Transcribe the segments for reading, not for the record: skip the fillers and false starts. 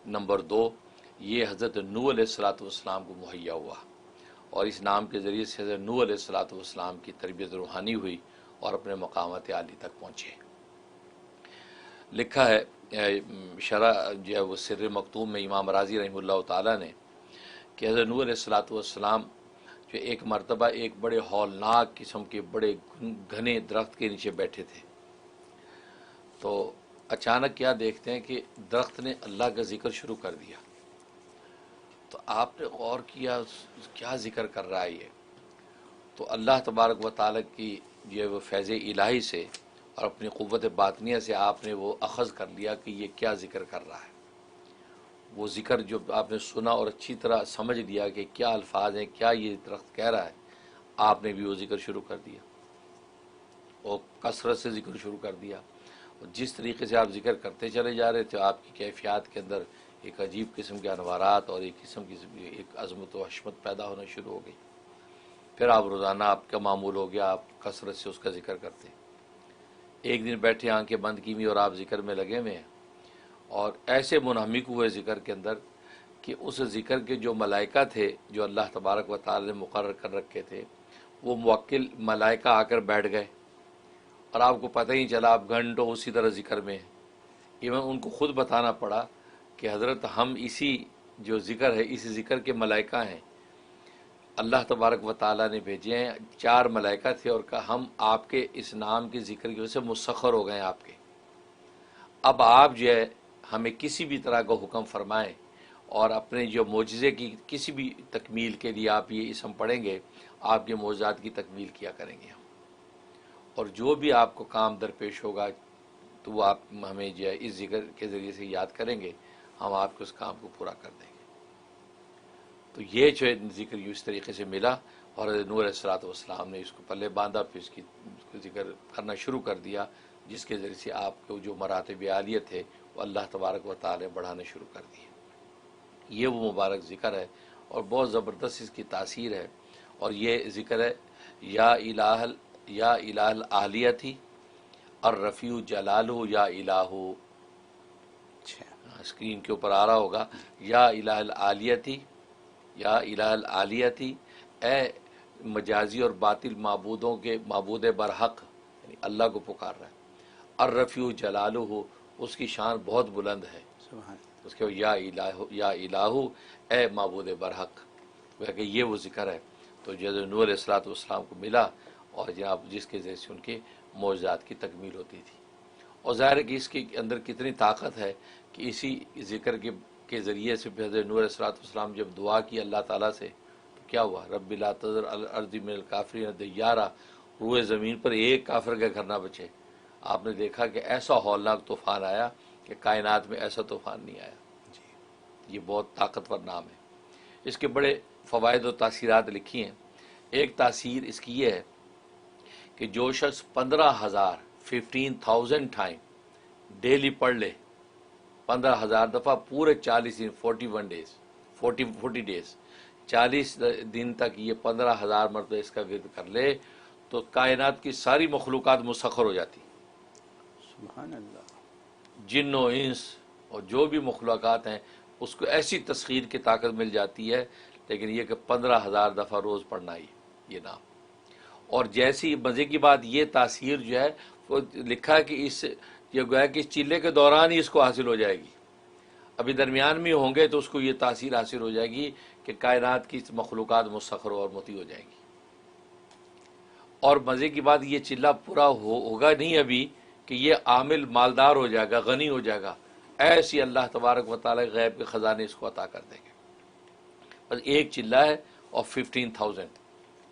Number 2, ये हज़रत नूह अलैहिस्सलाम को मुहैया हुआ और इस नाम के ज़रिए से हज़रत नूह अलैहिस्सलाम की तरबियत रूहानी हुई और अपने मकामात आली तक पहुँचे। लिखा है शरा जो है वो सिर्र मकतूम में इमाम राज़ी रहमतुल्लाह ताला ने कि हज़रत नूह अलैहिस्सलाम जो एक मरतबा एक बड़े हौलनाक किस्म के बड़े घने दरख्त के नीचे बैठे थे, तो अचानक क्या देखते हैं कि दरख्त ने अल्लाह का ज़िक्र शुरू कर दिया। तो आपने गौर किया क्या ज़िक्र कर रहा है ये, तो अल्लाह तबारक व तआला की ये वो फैज़ इलाही से और अपनी क़ुव्वत बातनिया से आपने वो अख़ज़ कर लिया कि ये क्या ज़िक्र कर रहा है। वो ज़िक्र जो आपने सुना और अच्छी तरह समझ लिया कि क्या अल्फाज हैं, क्या ये दरख्त कह रहा है, आपने भी वो ज़िक्र शुरू कर दिया और कसरत से ज़िक्र शुरू कर दिया। और जिस तरीके से आप ज़िक्र करते चले जा रहे थे, आपकी कैफियत के अंदर एक अजीब किस्म के अनवारात और एक किस्म की एक अज़मत व हशमत पैदा होना शुरू हो गई। फिर आप रोज़ाना आपका मामूल हो गया, आप कसरत से उसका ज़िक्र करते। एक दिन बैठे आंखें बंद की हुई और आप ज़िक्र में लगे हुए हैं और ऐसे मुनहमिक हुए ज़िक्र के अंदर कि उस ज़िक्र के जो मलाइका थे जो अल्लाह तबारक व तआला ने मुकर्रर कर रखे थे, वो मुवक्किल मलाइका आकर बैठ गए और आपको पता ही चला, आप घंटों उसी तरह ज़िक्र में हैं। इवन उनको ख़ुद बताना पड़ा कि हज़रत हम इसी जो ज़िक्र है इसी ज़िक्र के मलाइका हैं, अल्लाह तबारक व तआला ने भेजे हैं। 4 मलाइका थे और कहा हम आपके इस नाम के ज़िक्र की वजह से मुसख्खर हो गए आपके। अब आप जो है हमें किसी भी तरह का हुक्म फरमाएं और अपने जो मोजज़े की किसी भी तकमील के लिए आप ये इसम पढ़ेंगे, आपके मोजज़ात की तकमील किया करेंगे हम, और जो भी आपको काम दरपेश होगा तो वो आप हमें जो है इस ज़िक्र के ज़रिए से याद करेंगे, हम आपके उस काम को पूरा कर देंगे। तो ये जो है ज़िक्र इस तरीके से मिला और नूह अलैहिस्सलाम ने इसको पल्ले बांधा, फिर इसकी ज़िक्र करना शुरू कर दिया, जिसके ज़रिए से आपको जो मरातब आलिया थे वो अल्लाह तबारक व तआला बढ़ाने शुरू कर दिए। ये वो मुबारक ज़िक्र है और बहुत ज़बरदस्त इसकी तासीर है। और ये ज़िक्र है या इलाहल आलिया थी और रफ़ीउ जलालहु या इलाहु, स्क्रीन के ऊपर आ रहा होगा, या इलाहल आलिया थी, या इलाहल आलिया थी, ए मजाजी और बातिल माबूदों के माबूद बरहक यानी अल्लाह को पुकार रहा है। और रफ़ीउ जलालहु, उसकी शान बहुत बुलंद है। उसके या इलाहु ए माबूद बरहक, वह कि ये वो ज़िक्र है। तो जैसे नूह अलैहिस्सलाम को मिला और जनाब जिसके ज़रिए से उनके मौजज़ात की तकमील होती थी। और ज़ाहिर है कि इसके अंदर कितनी ताकत है कि इसी ज़िक्र के ज़रिए से हज़रत नूह अलैहिस्सलाम जब दुआ की अल्लाह ताला से, तो क्या हुआ, रब्बि ला तज़र अल अर्ज़ि मिनल काफ़िरीन दय्यारा, रूए ज़मीन पर एक काफिर का घर ना बचे। आपने देखा कि ऐसा हौलनाक तूफ़ान आया कि कायनात में ऐसा तूफ़ान नहीं आया। ये बहुत ताकतवर नाम है। इसके बड़े फ़वाइद और तासीरात लिखी हैं। एक तासीर इसकी ये है कि जो शख्स 15,000 टाइम डेली पढ़ ले, 15,000 दफ़ा पूरे 40 दिन 41 डेज 40 डेज 40 दिन तक ये 15,000 मरतबा इसका विर्द कर ले, तो कायनात की सारी मखलूक़ात मुसख्खर हो जाती। सुभान अल्लाह। जिन्नो इंस और जो भी मखलूक़ात हैं उसको ऐसी तस्खीर की ताकत मिल जाती है। लेकिन यह कि 15,000 दफ़ा रोज़ पढ़ना ही ये नाम। और जैसी मज़े की बात ये तासीर जो है वो लिखा है कि इस ये गोया कि इस चिल्ले के दौरान ही इसको हासिल हो जाएगी। अभी दरमियान में होंगे तो उसको ये तासीर हासिल हो जाएगी कि कायनात की मखलूक़ात मुसख्खर और मोती हो जाएंगी। और मज़े की बात ये चिल्ला पूरा होगा नहीं अभी कि ये आमिल मालदार हो जाएगा, गनी हो जाएगा। ऐसी अल्लाह तबारक व तआला गैब के ख़जाने इसको अता कर देंगे। बस एक चिल्ला है और 15,000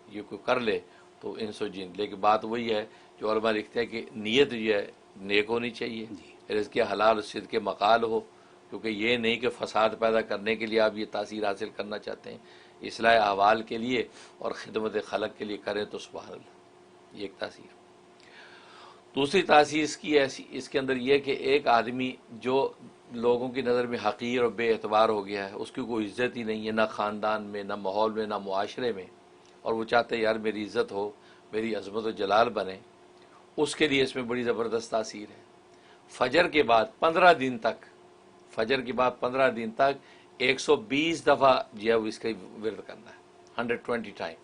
ये कोई कर ले तो इंसो जिन। लेकिन बात वही है जो उलमा लिखते हैं कि नीयत जो है नेक होनी चाहिए, रिज़्क़ हलाल सिद्क़ के मकाल हो, क्योंकि ये नहीं कि फ़साद पैदा करने के लिए आप ये तासीर हासिल करना चाहते हैं, इस्लाह अहवाल के लिए और ख़िदमत खलक के लिए करें तो सुभान अल्लाह। ये एक तासीर। दूसरी तासीर इसकी ऐसी इसके अंदर यह कि एक आदमी जो लोगों की नज़र में हक़ीर और बेएतबार हो गया है, उसकी कोई इज़्ज़त ही नहीं है, ना ख़ानदान में, ना माहौल में, ना मुआशरे में, और वो चाहते यार मेरी इज़्ज़त हो, मेरी अज़मत व जलाल बने, उसके लिए इसमें बड़ी ज़बरदस्त तासीर है। फजर के बाद 15 दिन तक फजर के बाद 15 दिन तक 120 दफ़ा जो है वो इसका विर्द करना है, 120 टाइम,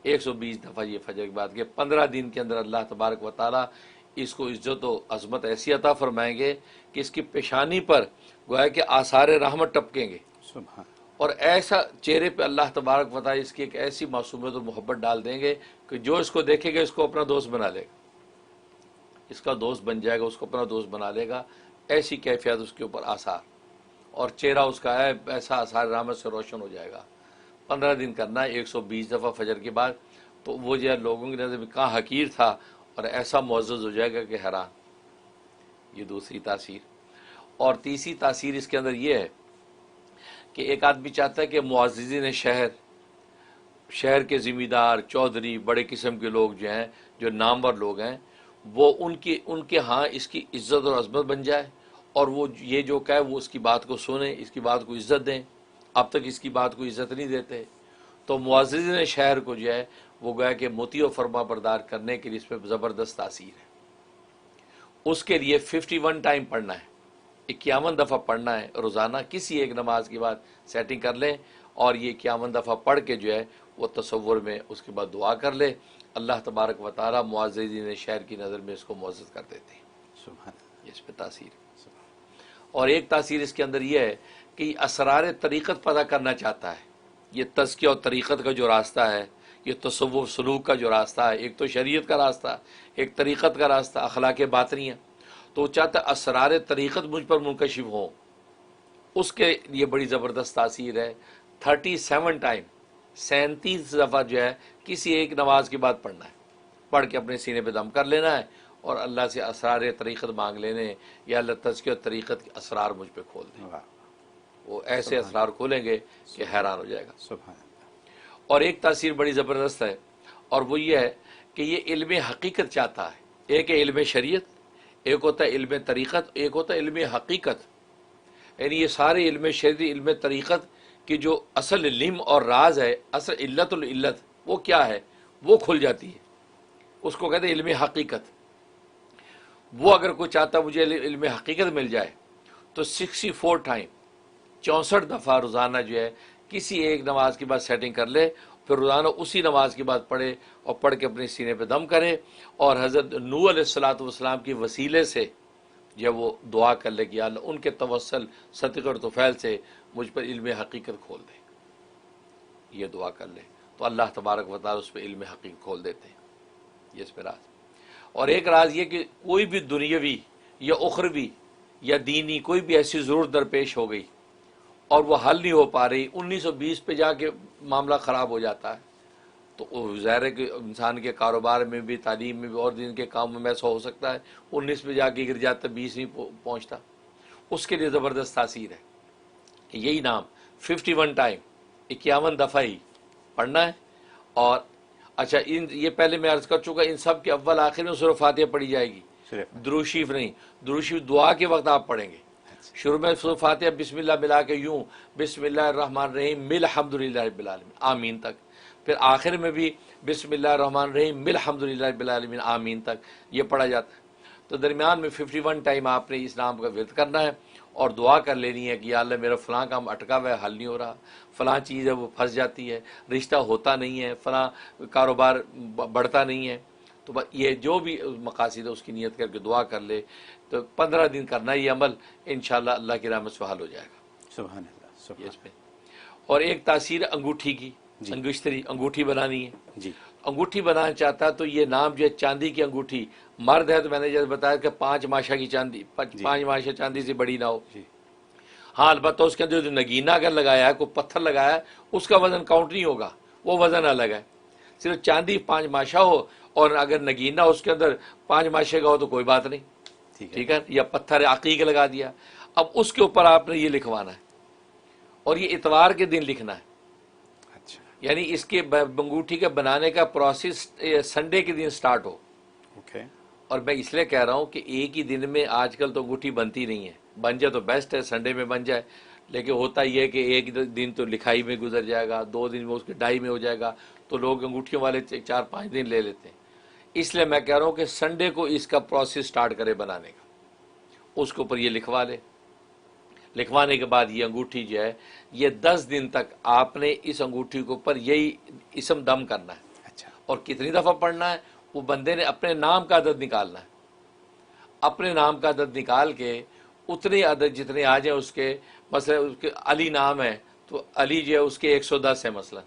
120 दफ़ा ये फजर के बाद के 15 दिन के अंदर अल्लाह तबारक व ताला इसको इज्जत व अज़मत ऐसी अता फरमाएंगे कि इसकी पेशानी पर गोया कि आसार रहमत टपकेंगे सुभान और ऐसा चेहरे पे अल्लाह तबारक व ताला इसकी एक ऐसी मासूमियत और मोहब्बत डाल देंगे कि जो इसको देखेगा इसको अपना दोस्त बना लेगा, इसका दोस्त बन जाएगा, उसको अपना दोस्त बना लेगा। ऐसी कैफियत उसके ऊपर आसार और चेहरा उसका है ऐसा आसार रहमत से रोशन हो जाएगा। 15 दिन करना है 120 दफ़ा फजर के बाद, तो वो जो है लोगों की नज़र में कहाँ हकीर था और ऐसा मुअज़्ज़ज़ हो जाएगा कि हैरान। ये दूसरी तासीर। और तीसरी तासीर इसके अंदर ये है कि एक आदमी चाहता है कि मुअज़्ज़िज़ीन शहर के ज़िम्मेदार, चौधरी, बड़े किस्म के लोग जो हैं, जो नामवर लोग हैं, वो उनके यहाँ इसकी इज़्ज़त और अज़मत बन जाए और वो ये जो कहे वो उसकी बात को सुने, इसकी बात को इज़्ज़त दें। अब तक इसकी बात को इज़्ज़त नहीं देते, तो मुअज़्ज़िज़ीन शहर को जो है वो गया कि मुती और फरमा बरदार करने के लिए इस पर ज़बरदस्त तासीर है। उसके लिए 51 टाइम पढ़ना है, 51 दफ़ा पढ़ना है रोज़ाना, किसी एक नमाज के बाद सेटिंग कर लें और ये 51 दफ़ा पढ़ के जो है वो तसव्वुर में उसके बाद दुआ कर ले। अल्लाह तबारक व तआला मुअज़्ज़िज़ीन शहर की नज़र में इसको मुअज़्ज़ज़ कर देते हैं। सुभान इस पर तासीर। और एक तासीर इसके अंदर यह है कि असरार तरीक़त पता करना चाहता है। ये तज़किया और तरीक़त का जो रास्ता है, ये तसव्वुफ़ सलूक का जो रास्ता है, एक तो शरीयत का रास्ता, एक तरीक़त का रास्ता, अखलाक बातिनिया, तो वो चाहता है असरार तरीक़त मुझ पर मुनकशिफ हो। उसके लिए बड़ी ज़बरदस्त तासीर है। 37 टाइम, 37 दफ़ा जो है किसी एक नमाज के बाद पढ़ना है, पढ़ के अपने सीने पे दम कर लेना है और अल्लाह से असरार तरीक़त मांग लेने, या अल्लाह तज़किया और तरीक़त के असरार मुझ पे खोल दे। वाह वो ऐसे असरार खोलेंगे कि हैरान हो जाएगा। सुभान और एक तासीर बड़ी ज़बरदस्त है और वो ये है कि ये इल्म हकीकत चाहता है। एक है इल्म शरीयत, एक होता है इल्म तरीक़त, एक होता है इल्म हकीकत। यानी ये सारे इल्म शरीयत, इल्म तरीक़त की जो असल इल्म और राज है, असल इल्लतुल इल्लत वो क्या है, वो खुल जाती है। उसको कहते हैं इल्म हकीकत। वो अगर कोई चाहता मुझे इल्म हकीकत मिल जाए तो 64 टाइम, 64 दफ़ा रोज़ाना जो है किसी एक नमाज के बाद सेटिंग कर ले, फिर रोज़ाना उसी नमाज के बाद पढ़े और पढ़ के अपने सीने पे दम करे और हज़रत नूह अलैहिस्सलातु वस्सलाम की वसीले से जब वो दुआ कर ले कि अल्लाह उनके तवस्सल सदक़े और तुफ़ैल से मुझ पर इल्म हकीकत खोल दे, ये दुआ कर ले तो अल्लाह तबारक व तआला उस पर इल्म हकीकत खोल देते हैं। ये इस पर राज। और एक राज ये कि कोई भी दुनियावी या उखरवी या दीनी कोई भी ऐसी ज़रूरत दरपेश हो गई और वो हल नहीं हो पा रही, 1920 पे जाके मामला ख़राब हो जाता है, तो ज़ाहिर है कि इंसान के कारोबार में भी, तालीम में भी और दिन के काम में ऐसा हो सकता है 19 पे जाके गिर जाता, 20 नहीं पहुँचता। उसके लिए ज़बरदस्त तासीर है कि यही नाम 51 टाइम, 51 दफ़ा ही पढ़ना है। और अच्छा, इन ये पहले मैं अर्ज़ कर चुका, इन सब के अव्वल आखिर में सूरह फातिहा पढ़ी जाएगी, दुरूद शरीफ नहीं। दुरूद शरीफ दुआ के वक्त आप पढ़ेंगे। शुरू में सूरह फातिहा बिस्मिल्लाह मिला के यूँ बिस्मिल्लाहिर्रहमानिर्रहीम मिल हम्दुलिल्लाहि रब्बिल आलमीन आमीन तक, फिर आखिर में भी बिस्मिल्लाहिर्रहमानिर्रहीम मिल हम्दुलिल्लाहि रब्बिल आलमीन आमीन तक ये पढ़ा जाता है। तो दरमियान में 51 टाइम आपने इस नाम का विर्द करना है और दुआ कर लेनी है कि या अल्लाह मेरा फ़लाँ काम अटका हुआ है, हल नहीं हो रहा, फ़लाँ चीज़ है वो फंस जाती है, रिश्ता होता नहीं है, फ़लाँ कारोबार बढ़ता नहीं है। तो बस ये जो भी मकासद है उसकी नीयत करके दुआ कर ले, तो 15 दिन करना ये अमल, इंशाअल्लाह अल्लाह की रहमत से हल हो जाएगा। सुभान अल्लाह सुभान। इस पे और एक तासीर अंगूठी की, अंगुश्तरी, अंगूठी बनानी है जी। अंगूठी बनाना चाहता है तो ये नाम जो है चांदी की अंगूठी, मर्द है तो मैंने जैसे बताया कि 5 माशा की चांदी, 5 माशा चांदी से बड़ी ना हो। हाँ, अलबत्ता उसके अंदर जो नगीना अगर लगाया है, कोई पत्थर लगाया है, उसका वजन काउंट नहीं होगा, वो वजन अलग है। सिर्फ चांदी 5 माशा हो और अगर नगीना उसके अंदर 5 माशे का हो तो कोई बात नहीं, ठीक है। या पत्थर अकीक लगा दिया, अब उसके ऊपर आपने ये लिखवाना है और ये इतवार के दिन लिखना है। अच्छा, यानी इसके अंगूठी के बनाने का प्रोसेस संडे के दिन स्टार्ट हो। ओके। और मैं इसलिए कह रहा हूँ कि एक ही दिन में आजकल तो अंगूठी बनती नहीं है, बन जाए तो बेस्ट है, संडे में बन जाए, लेकिन होता ही है कि एक दिन तो लिखाई में गुजर जाएगा, 2 दिन में उसके डाई में हो जाएगा, तो लोग अंगूठियों वाले 4-5 दिन ले लेते हैं। इसलिए मैं कह रहा हूँ कि संडे को इसका प्रोसेस स्टार्ट करे बनाने का, उसके ऊपर ये लिखवा ले। लिखवाने के बाद ये अंगूठी जो है ये 10 दिन तक आपने इस अंगूठी के ऊपर यही इसम दम करना है। अच्छा। और कितनी दफ़ा पढ़ना है, वो बंदे ने अपने नाम का अदद निकालना है। अपने नाम का अदद निकाल के उतने अदद जितने आ जाए उसके, मसला उसके अली नाम है तो अली जो है उसके 110 है मसला,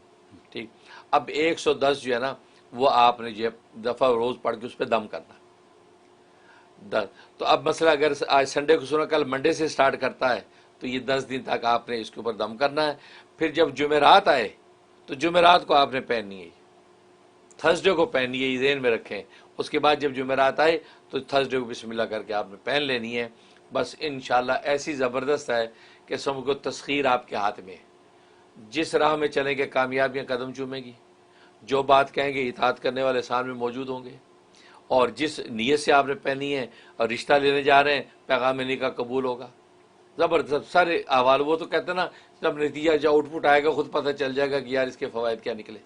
ठीक। अब 110 जो है ना वो आपने जो दफ़ा रोज़ पढ़ के उस पर दम करना 10। तो अब मसला अगर आज संडे को सुना, कल मंडे से स्टार्ट करता है तो ये 10 दिन तक आपने इसके ऊपर दम करना है। फिर जब जुमेरात आए तो जुमेरात को आपने पहननी है, थर्सडे को पहनिए, ये ज़हन में रखें। उसके बाद जब जुमेरात आए तो थर्सडे को बिस्मिल्लाह करके आपने पहन लेनी है। बस इंशाल्लाह ऐसी ज़बरदस्त है कि सबको तस्खीर आपके हाथ में है। जिस राह में चलेंगे कामयाबियाँ कदम चूमेगी, जो बात कहेंगे इताअत करने वाले सामने मौजूद होंगे, और जिस नीयत से आपने पहनी है और रिश्ता लेने जा रहे हैं पैगाम निकाह कबूल होगा। ज़बरदस्त सारे अहवाल, वो तो कहते हैं ना जब नतीजा जो आउटपुट आएगा खुद पता चल जाएगा कि यार इसके फ़वाइद क्या निकले।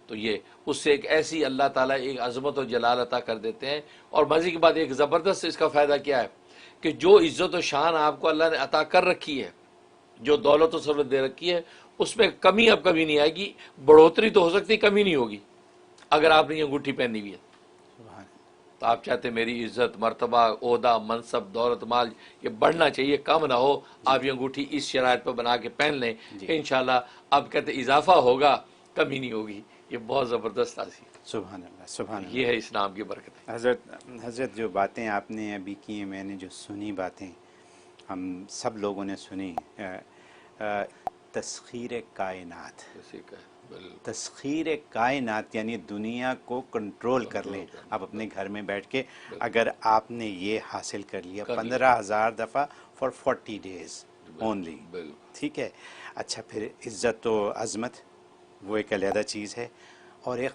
तो ये उससे एक ऐसी अल्लाह ताला एक अज़मत और जलाल अता कर देते हैं। और मज़े की बात एक ज़बरदस्त इसका फ़ायदा क्या है कि जो इज़्ज़त और शान आपको अल्लाह ने अता कर रखी है, जो दौलत और सर्वत दे रखी है, उसमें कमी अब कभी नहीं आएगी। बढ़ोतरी तो हो सकती, कमी नहीं होगी अगर आपने ये अंगूठी पहनी हुई है। तो आप चाहते मेरी इज़्ज़त, मर्तबा, ओहदा, मनसब, दौलत, माल ये बढ़ना चाहिए, कम ना हो। आप ये अंगूठी इस शराइत पर बना के पहन लें, इंशाल्लाह अब कहते इजाफा होगा, कमी नहीं होगी। ये बहुत ज़बरदस्त तासीर। सुभान अल्लाह, सुभान अल्लाह। ये है इस्लाम की बरकत। हज़रत जो बातें आपने अभी की हैं, मैंने जो सुनी बातें, हम सब लोगों ने सुनी। तस्खीर कायनात, तस्खीर कायनात यानी दुनिया को कंट्रोल कर लें आप अपने घर में बैठ के। अगर आपने ये हासिल कर लिया 15,000 दफ़ा फॉर 40 डेज ओनली, ठीक है। अच्छा, फिर इज़्ज़त तो अज़मत वो एक अलहदा चीज़ है, और एक